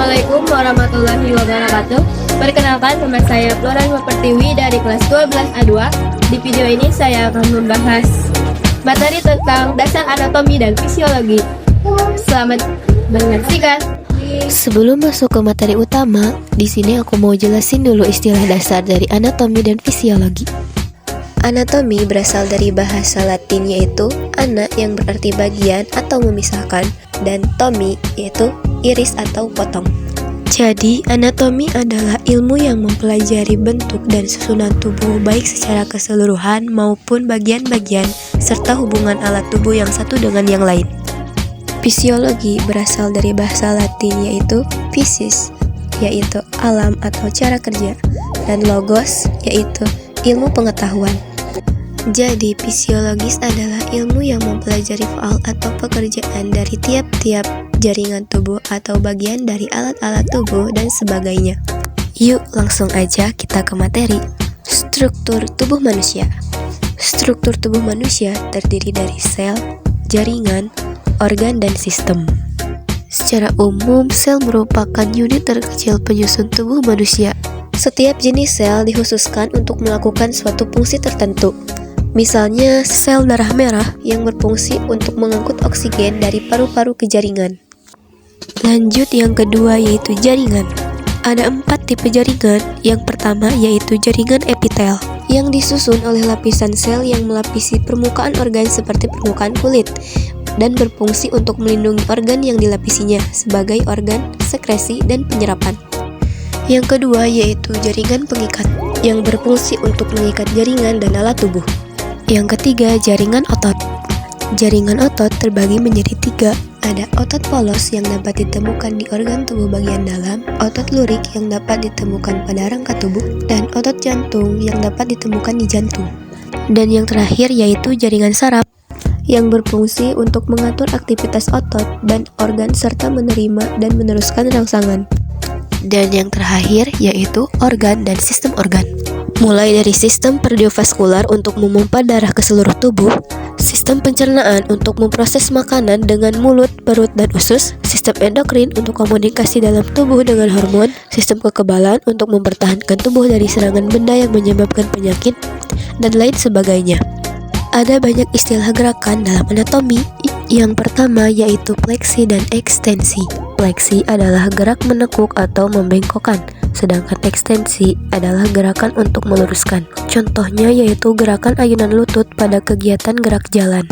Assalamualaikum warahmatullahi wabarakatuh. Perkenalkan, nama saya Floran Pertiwi dari kelas 12A2. Di video ini saya akan membahas materi tentang dasar anatomi dan fisiologi. Selamat menyaksikan. Sebelum masuk ke materi utama, di sini aku mau jelasin dulu istilah dasar dari anatomi dan fisiologi. Anatomi berasal dari bahasa Latin yaitu ana yang berarti bagian atau memisahkan, dan tomi yaitu iris atau potong. Jadi, anatomi adalah ilmu yang mempelajari bentuk dan susunan tubuh baik secara keseluruhan maupun bagian-bagian serta hubungan alat tubuh yang satu dengan yang lain. Fisiologi berasal dari bahasa Latin yaitu physis, yaitu alam atau cara kerja, dan logos, yaitu ilmu pengetahuan. Jadi, fisiologis adalah ilmu yang mempelajari faal atau pekerjaan dari tiap-tiap jaringan tubuh atau bagian dari alat-alat tubuh dan sebagainya. Yuk, langsung aja kita ke materi. Struktur tubuh manusia. Struktur tubuh manusia terdiri dari sel, jaringan, organ, dan sistem. Secara umum, sel merupakan unit terkecil penyusun tubuh manusia. Setiap jenis sel dikhususkan untuk melakukan suatu fungsi tertentu. Misalnya, sel darah merah yang berfungsi untuk mengangkut oksigen dari paru-paru ke jaringan. Lanjut yang kedua yaitu jaringan. Ada 4 tipe jaringan. Yang pertama yaitu jaringan epitel, yang disusun oleh lapisan sel yang melapisi permukaan organ seperti permukaan kulit, dan berfungsi untuk melindungi organ yang dilapisinya sebagai organ sekresi dan penyerapan. Yang kedua yaitu jaringan pengikat, yang berfungsi untuk mengikat jaringan dan alat tubuh. Yang ketiga, jaringan otot. Jaringan otot terbagi menjadi 3. Ada otot polos yang dapat ditemukan di organ tubuh bagian dalam, otot lurik yang dapat ditemukan pada rangka tubuh, dan otot jantung yang dapat ditemukan di jantung. Dan yang terakhir yaitu jaringan saraf, yang berfungsi untuk mengatur aktivitas otot dan organ serta menerima dan meneruskan rangsangan. Dan yang terakhir yaitu organ dan sistem organ. Mulai dari sistem kardiovaskular untuk memompa darah ke seluruh tubuh, sistem pencernaan untuk memproses makanan dengan mulut, perut, dan usus, sistem endokrin untuk komunikasi dalam tubuh dengan hormon, sistem kekebalan untuk mempertahankan tubuh dari serangan benda yang menyebabkan penyakit, dan lain sebagainya. Ada banyak istilah gerakan dalam anatomi. Yang pertama yaitu fleksi dan ekstensi. Fleksi adalah gerak menekuk atau membengkokkan, sedangkan ekstensi adalah gerakan untuk meluruskan. Contohnya yaitu gerakan ayunan lutut pada kegiatan gerak jalan.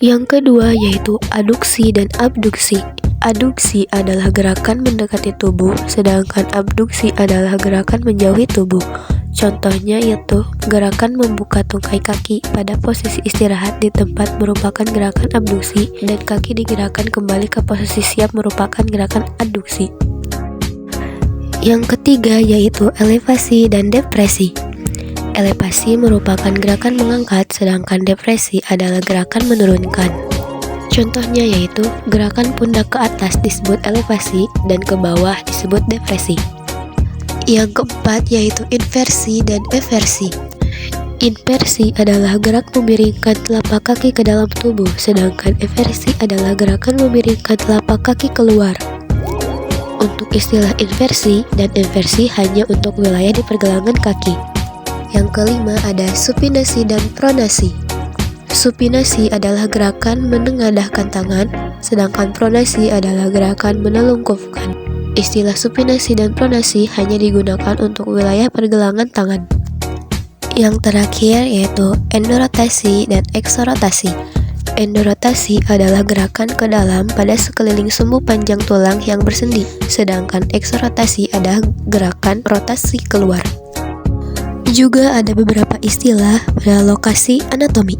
Yang kedua yaitu aduksi dan abduksi. Aduksi adalah gerakan mendekati tubuh, sedangkan abduksi adalah gerakan menjauhi tubuh. Contohnya yaitu gerakan membuka tungkai kaki pada posisi istirahat di tempat merupakan gerakan abduksi, dan kaki digerakkan kembali ke posisi siap merupakan gerakan aduksi. Yang ketiga yaitu elevasi dan depresi. Elevasi merupakan gerakan mengangkat, sedangkan depresi adalah gerakan menurunkan. Contohnya yaitu gerakan pundak ke atas disebut elevasi dan ke bawah disebut depresi. Yang keempat yaitu inversi dan eversi. Inversi adalah gerak memiringkan telapak kaki ke dalam tubuh, sedangkan eversi adalah gerakan memiringkan telapak kaki keluar. Untuk istilah inversi dan eversi hanya untuk wilayah di pergelangan kaki. Yang kelima ada supinasi dan pronasi. Supinasi adalah gerakan menengadahkan tangan, sedangkan pronasi adalah gerakan menelungkupkan. Istilah supinasi dan pronasi hanya digunakan untuk wilayah pergelangan tangan. Yang terakhir yaitu endorotasi dan eksorotasi. Endorotasi adalah gerakan ke dalam pada sekeliling sumbu panjang tulang yang bersendi, sedangkan eksorotasi adalah gerakan rotasi keluar. Juga ada beberapa istilah pada lokasi anatomi.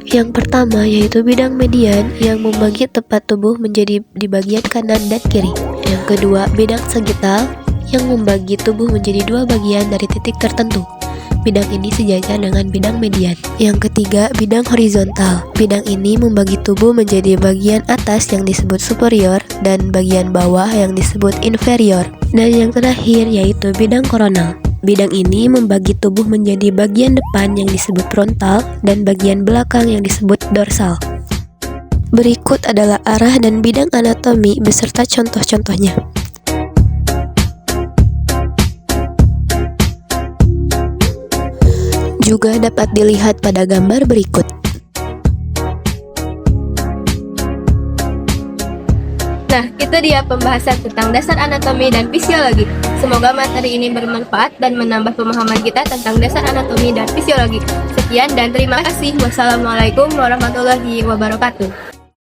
Yang pertama yaitu bidang median yang membagi tempat tubuh menjadi di bagian kanan dan kiri. Yang kedua bidang sagital yang membagi tubuh menjadi 2 bagian dari titik tertentu. Bidang ini sejajar dengan bidang median. Yang ketiga bidang horizontal. Bidang ini membagi tubuh menjadi bagian atas yang disebut superior dan bagian bawah yang disebut inferior. Dan yang terakhir yaitu bidang koronal. Bidang ini membagi tubuh menjadi bagian depan yang disebut frontal dan bagian belakang yang disebut dorsal. Berikut adalah arah dan bidang anatomi beserta contoh-contohnya. juga dapat dilihat pada gambar berikut. Nah, itu dia pembahasan tentang dasar anatomi dan fisiologi. Semoga materi ini bermanfaat dan menambah pemahaman kita tentang dasar anatomi dan fisiologi. Sekian dan terima kasih. Wassalamualaikum warahmatullahi wabarakatuh.